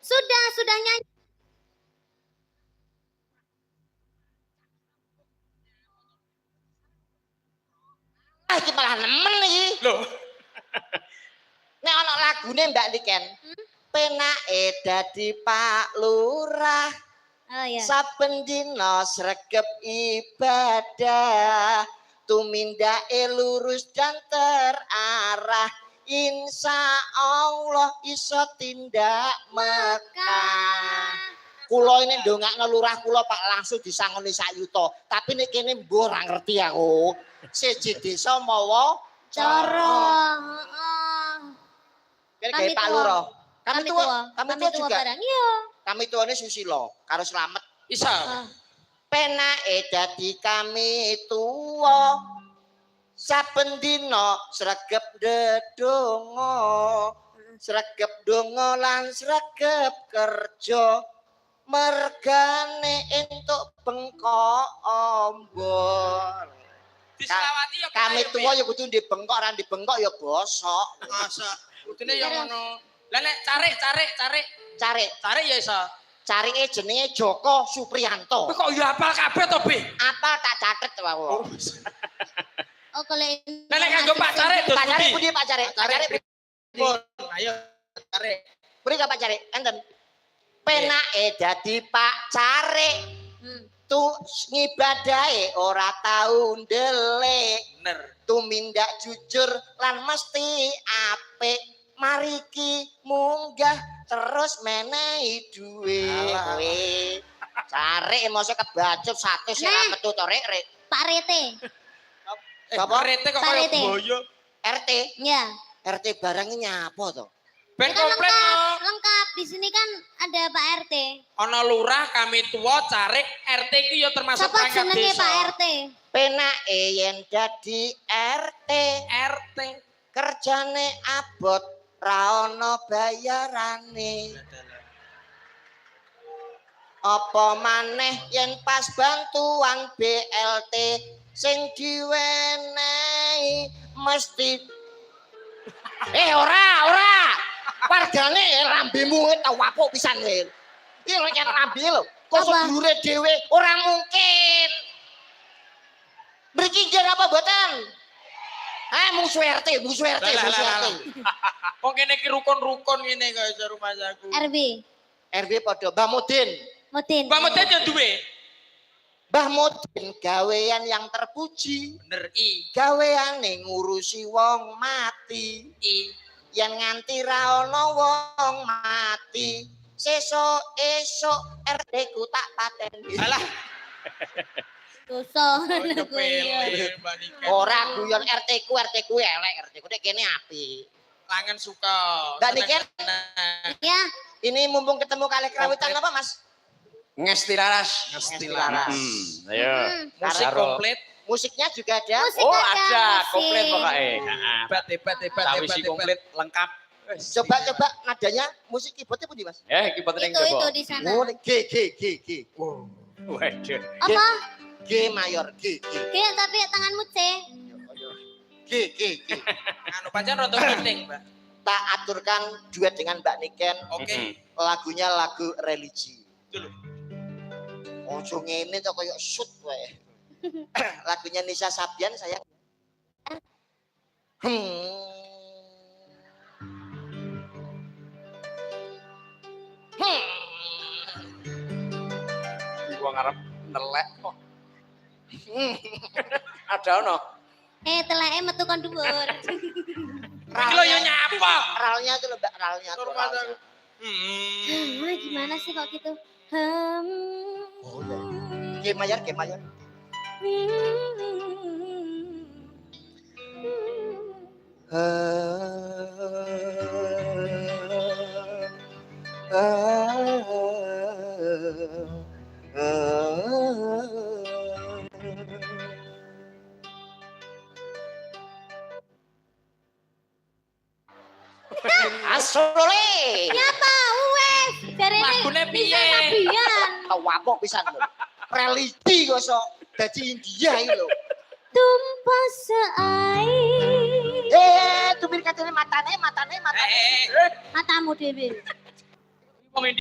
Sudah nyanyi. Iki malah nemen iki. Lho. Nek ana lagune Mbak Niken. Penake dadi Pak Lurah. Oh ya. Saben dina sregep ibadah. Tumindake lurus dan terarah. Insya Allah iso tindak Mekah. Kula ini ndongakno lurah kula Pak langsung disangoni sak yuta. Tapi nek kene mbuh ora ngerti aku. Siji desa mawa Cara. Kene gawe Pak Lurah. Kami tua juga. Barang. Iya. Kami tuane Susilo karo Slamet. Isa. Penake dadi kami tuwa. Saben dina sregep ndedonga. Sregep donga lan sregep kerja. Mergane entuk bengkok ombor. Diselawati ya kami tua ya kudu ndek bengkok ora ndek bengkok ya bosok. Masa kudune ya ngono. Lah nek carik ya iso. Carike jenenge Joko Supriyanto. Kok ya apal kabeh to, Bi? Apal tak catet wae. Oh kalau Lah nek kanggo Pak Carik Pak Carik pundi Pak Carik? Pak Carik pun. Ayo Carik. Beri Pak Carik? Enten. Penake dadi Pak Carik. Tu ngibadahe ora tau ndelik. Bener. Tumindak jujur lan mesti apik. Mariki munggah terus menehi duwe kowe. Carik mosok kebacut 100 ora metu to rek. Pak Rete. Apa? Rete kok Pak kaya Rete. boyo. RT. Ya. RT barangnya nyapa to? Ben Kita komplit no. lengkap. Di sini kan ada Pak RT. Ana lurah, kami tua, carik, RT iki ya termasuk Siapa perangkat jenenge desa. Pak RT? Penake yen dadi RT. RT. Kerjane abot ra ono bayarane. Apa maneh yen pas bantuan BLT sing diwenehi mesti ora. Wargane lambemu tau apuk pisan kowe. Iki lek lambe lho, kok sedulure dhewe ora mungkin. Mriki njen apa mboten? Musuh RT. Kok kene iki rukun-rukun ngene kaya iso rumah saku. RB padha Mbah Mudin. Mudin. Mbak Mudin ya duwe. Mbah Mudin gawean yang terpuji. Bener i. Gaweane ngurusi wong mati. Yang nganti ra ono wong mati. Sesuk-esuk RT ku tak pateni. Alah. Dosa. Ora guyon RT ku elek, RT ku nek kene apik. Langen suka. Mbak Niken. Ya. Ini mumpung ketemu kali kerawitan apa Mas? Ngesti Laras. Ayo. Musik komplit. Musiknya juga ada. Ada komplit pokoknya. Hebat. Sawisi komplit lengkap. Coba nadanya musik keyboardnya pundi Mas? Keyboardnya yang Itu di sana. Oh, G. Waduh. Apa? G mayor, G. Kayak tapi tanganmu C. G. Anu pancen rada penting, Mbak. Tak aturkan duet dengan Mbak Niken. Oke. Lagunya lagu religi. Dulu. Ojo ngene to koyo shoot wae. Lagunya Nisa Sabian sayang. Gua ngarep nelek kok. Ada ono. Teleke metu kon dhuwur. Iki lho yo nyapa. Ralnya tuh Mbak, ralnya. Gimana sih kok gitu? G mayor. Asole. Nyapa wes. Jarene Lagune piye? Sabian. Tawapok pisan lho. Religi kok sok dadi India iki lho. Tumpah seair. Tumpir katene matane. Matamu dhewe.